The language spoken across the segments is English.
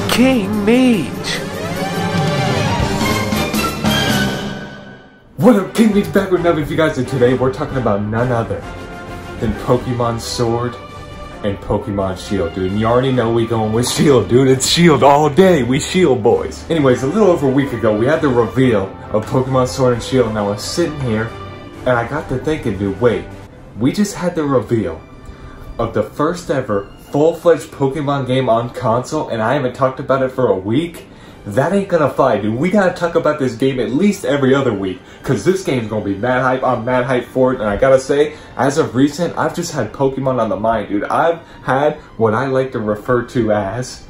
King Meech! What up, King Meech back with another video, guys, and today we're talking about none other than Pokemon Sword and Pokemon Shield, dude. And you already know we going with Shield, dude. It's Shield all day. We Shield boys. Anyways, a little over a week ago, we had the reveal of Pokemon Sword and Shield, and I was sitting here, and I got to thinking, dude, wait, we just had the reveal of the first ever full-fledged Pokemon game on console, and I haven't talked about it for a week? That ain't gonna fly, dude. We gotta talk about this game at least every other week, because this game's gonna be mad hype. I'm mad hype for it, and I gotta say, as of recent, I've just had Pokemon on the mind, dude. I've had what I like to refer to as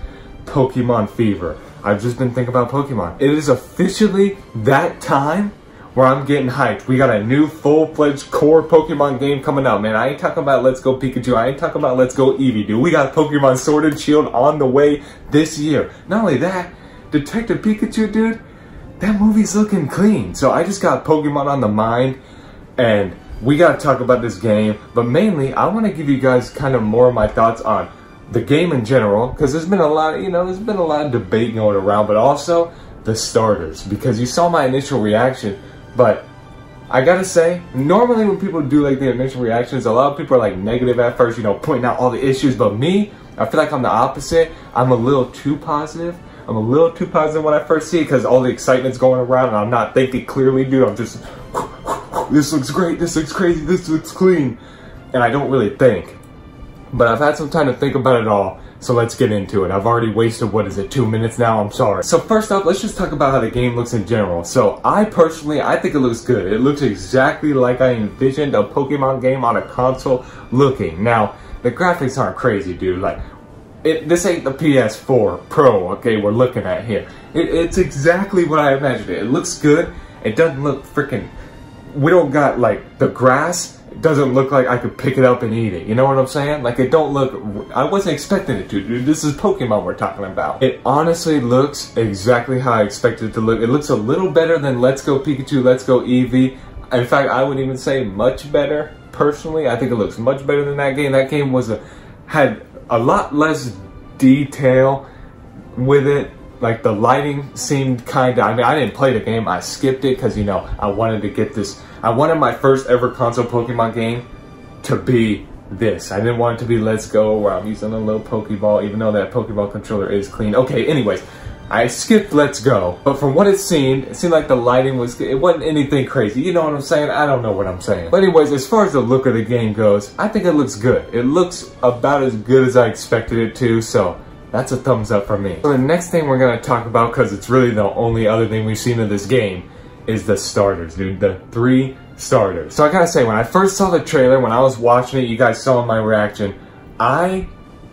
Pokemon fever. I've just been thinking about Pokemon. It is officially that time where I'm getting hyped. We got a new full-fledged core Pokemon game coming out, man. I ain't talking about Let's Go Pikachu. I ain't talking about Let's Go Eevee, dude. We got Pokemon Sword and Shield on the way this year. Not only that, Detective Pikachu, dude, that movie's looking clean. So I just got Pokemon on the mind, and we gotta talk about this game. But mainly, I want to give you guys kind of more of my thoughts on the game in general, because there's been a lot, there's been a lot of debate going around, but also the starters, because you saw my initial reaction. But I gotta say, normally when people do like the initial reactions, a lot of people are like negative at first, pointing out all the issues. But me, I feel like I'm the opposite. I'm a little too positive. I'm a little too positive when I first see it, because all the excitement's going around and I'm not thinking clearly, dude. I'm just, this looks great, this looks crazy, this looks clean. And I don't really think. But I've had some time to think about it all, so let's get into it. I've already wasted, 2 minutes now? I'm sorry. So first off, let's just talk about how the game looks in general. So I think it looks good. It looks exactly like I envisioned a Pokemon game on a console looking. Now, the graphics aren't crazy, dude. Like, this ain't the PS4 Pro, okay, we're looking at here. It's exactly what I imagined it. It looks good. It doesn't look freaking... We don't got, like, the grass. It doesn't look like I could pick it up and eat it. You know what I'm saying? Like, it don't look... I wasn't expecting it to, dude. This is Pokemon we're talking about. It honestly looks exactly how I expected it to look. It looks a little better than Let's Go Pikachu, Let's Go Eevee. In fact, I would even say much better, personally. I think it looks much better than that game. That game had a lot less detail with it. Like, the lighting seemed kind of... I didn't play the game. I skipped it because, I wanted to get this... I wanted my first ever console Pokemon game to be this. I didn't want it to be Let's Go, where I'm using a little Pokeball, even though that Pokeball controller is clean. Okay, anyways, I skipped Let's Go. But from what it seemed like the lighting was... It wasn't anything crazy. You know what I'm saying? I don't know what I'm saying. But anyways, as far as the look of the game goes, I think it looks good. It looks about as good as I expected it to, so... that's a thumbs up for me. So the next thing we're going to talk about, because it's really the only other thing we've seen in this game, is the starters, dude. The 3 starters. So I gotta say, when I first saw the trailer, when I was watching it, you guys saw my reaction, I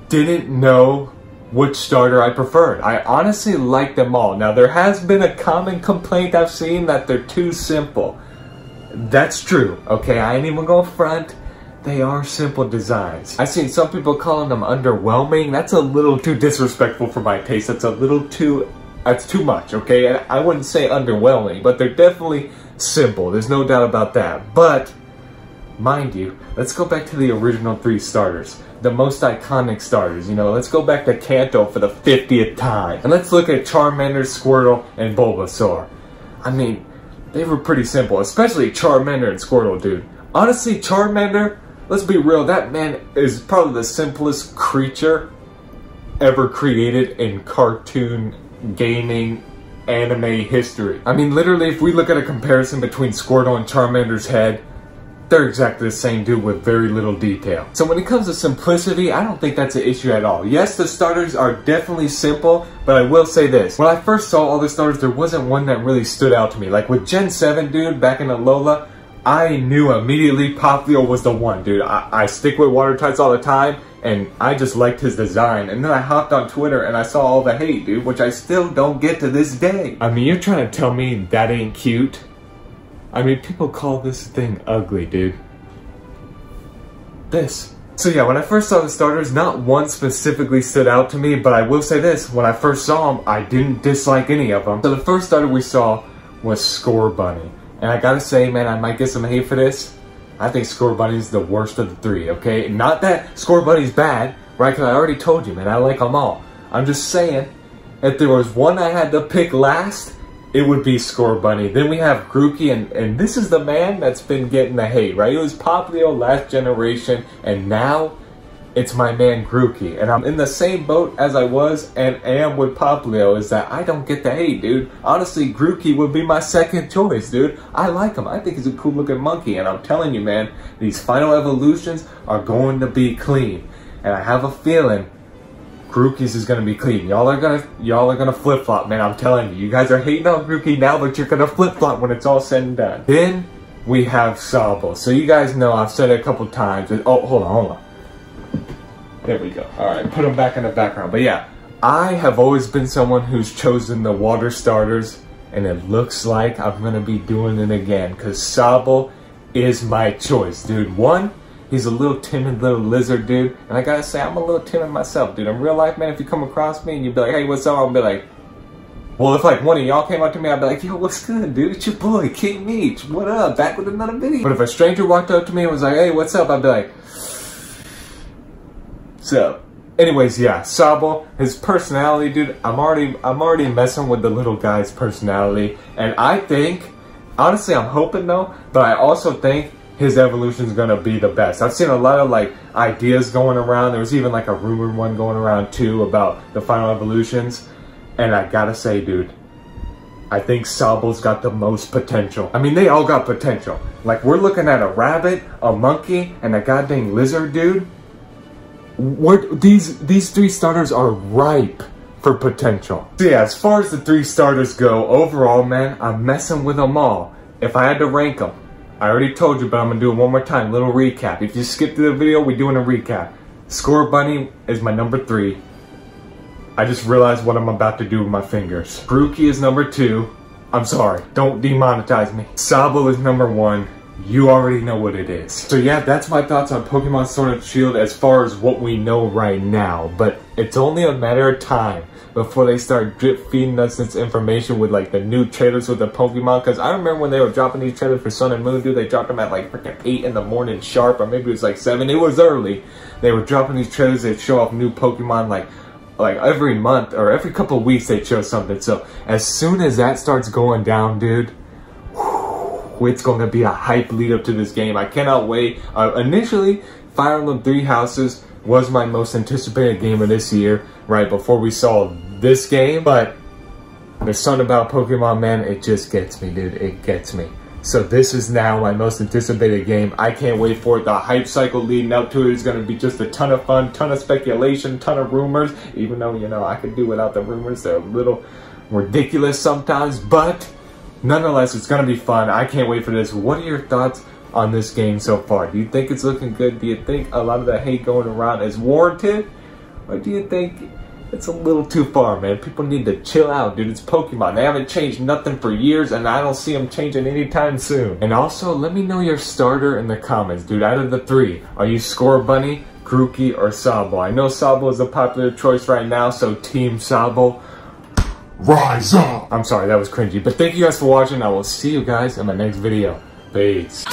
didn't know which starter I preferred. I honestly liked them all. Now, there has been a common complaint I've seen that they're too simple. That's true, okay? I ain't even gonna front. They are simple designs. I've seen some people calling them underwhelming. That's a little too disrespectful for my taste. That's too much, okay? I wouldn't say underwhelming, but they're definitely simple. There's no doubt about that. But, mind you, let's go back to the original 3 starters. The most iconic starters, let's go back to Kanto for the 50th time. And let's look at Charmander, Squirtle, and Bulbasaur. I mean, they were pretty simple, especially Charmander and Squirtle, dude. Honestly, Charmander, let's be real, that man is probably the simplest creature ever created in cartoon, gaming, anime history. I mean, literally, if we look at a comparison between Squirtle and Charmander's head, they're exactly the same dude with very little detail. So when it comes to simplicity, I don't think that's an issue at all. Yes, the starters are definitely simple, but I will say this. When I first saw all the starters, there wasn't one that really stood out to me. Like with Gen 7, dude, back in Alola, I knew immediately Poplio was the one, dude. I stick with water types all the time, and I just liked his design. And then I hopped on Twitter and I saw all the hate, dude, which I still don't get to this day. I mean, you're trying to tell me that ain't cute? I mean, people call this thing ugly, dude. This. So yeah, when I first saw the starters, not one specifically stood out to me, but I will say this, when I first saw them, I didn't dislike any of them. So the first starter we saw was Scorbunny. And I gotta say, man, I might get some hate for this. I think Scorbunny's the worst of the 3, okay? Not that Scorbunny's bad, right? Because I already told you, man, I like them all. I'm just saying, if there was one I had to pick last, it would be Score Bunny. Then we have Grookey, and this is the man that's been getting the hate, right? It was Poplio last generation, and now it's my man Grookey. And I'm in the same boat as I was and am with Poplio, is that I don't get the hate, dude. Honestly, Grookey would be my second choice, dude. I like him. I think he's a cool looking monkey, and I'm telling you, man, these final evolutions are going to be clean. And I have a feeling Grookey's is gonna be clean. Y'all are gonna flip flop, man. I'm telling you. You guys are hating on Grookey now, but you're gonna flip flop when it's all said and done. Then we have Sabo. So you guys know I've said it a couple times. Oh, hold on. There we go. All right, put him back in the background. But yeah, I have always been someone who's chosen the water starters, and it looks like I'm gonna be doing it again because Sabo is my choice, dude. One, he's a little timid little lizard, dude. And I gotta say, I'm a little timid myself, dude. In real life, man, if you come across me and you be like, hey, what's up? I'll be like, well, if like one of y'all came up to me, I'd be like, yo, what's good, dude? It's your boy, King Meech. What up? Back with another video. But if a stranger walked up to me and was like, hey, what's up? I'd be like, so, anyways, yeah, Sabo, his personality, dude, I'm already messing with the little guy's personality. And I think, honestly, I'm hoping though, but I also think his evolution is gonna be the best. I've seen a lot of like ideas going around. There was even like a rumored one going around too about the final evolutions. And I gotta say, dude, I think Sabo's got the most potential. I mean, they all got potential. Like, we're looking at a rabbit, a monkey, and a goddamn lizard, dude. These three starters are ripe for potential. So yeah, as far as the three starters go, overall, man, I'm messing with them all. If I had to rank them, I already told you, but I'm gonna do it one more time. Little recap. If you skipped through the video, we're doing a recap. Score Bunny is my number 3. I just realized what I'm about to do with my fingers. Grookey is number 2. I'm sorry, don't demonetize me. Sabo is number 1. You already know what it is. So yeah, that's my thoughts on Pokemon Sword and Shield as far as what we know right now. But it's only a matter of time before they start drip feeding us this information with like the new trailers with the Pokemon. Because I remember when they were dropping these trailers for Sun and Moon, dude, they dropped them at like freaking 8 in the morning sharp, or maybe it was like 7. It was early. They were dropping these trailers. They'd show off new Pokemon like every month or every couple of weeks they'd show something. So as soon as that starts going down, dude, it's going to be a hype lead up to this game. I cannot wait. Initially, Fire Emblem 3 Houses was my most anticipated game of this year, right before we saw this game. But there's something about Pokemon, man, it just gets me, dude. It gets me. So this is now my most anticipated game. I can't wait for it. The hype cycle leading up to it is going to be just a ton of fun, ton of speculation, ton of rumors. Even though, you know, I could do without the rumors. They're a little ridiculous sometimes, but nonetheless, it's going to be fun. I can't wait for this. What are your thoughts on this game so far? Do you think it's looking good? Do you think a lot of the hate going around is warranted? Or do you think it's a little too far, man? People need to chill out, dude. It's Pokemon. They haven't changed nothing for years, and I don't see them changing anytime soon. And also, let me know your starter in the comments, dude. Out of the 3, are you Score Bunny, Grookey, or Sabo? I know Sabo is a popular choice right now, so Team Sabo, rise up! I'm sorry, that was cringy. But thank you guys for watching. I will see you guys in my next video. Peace.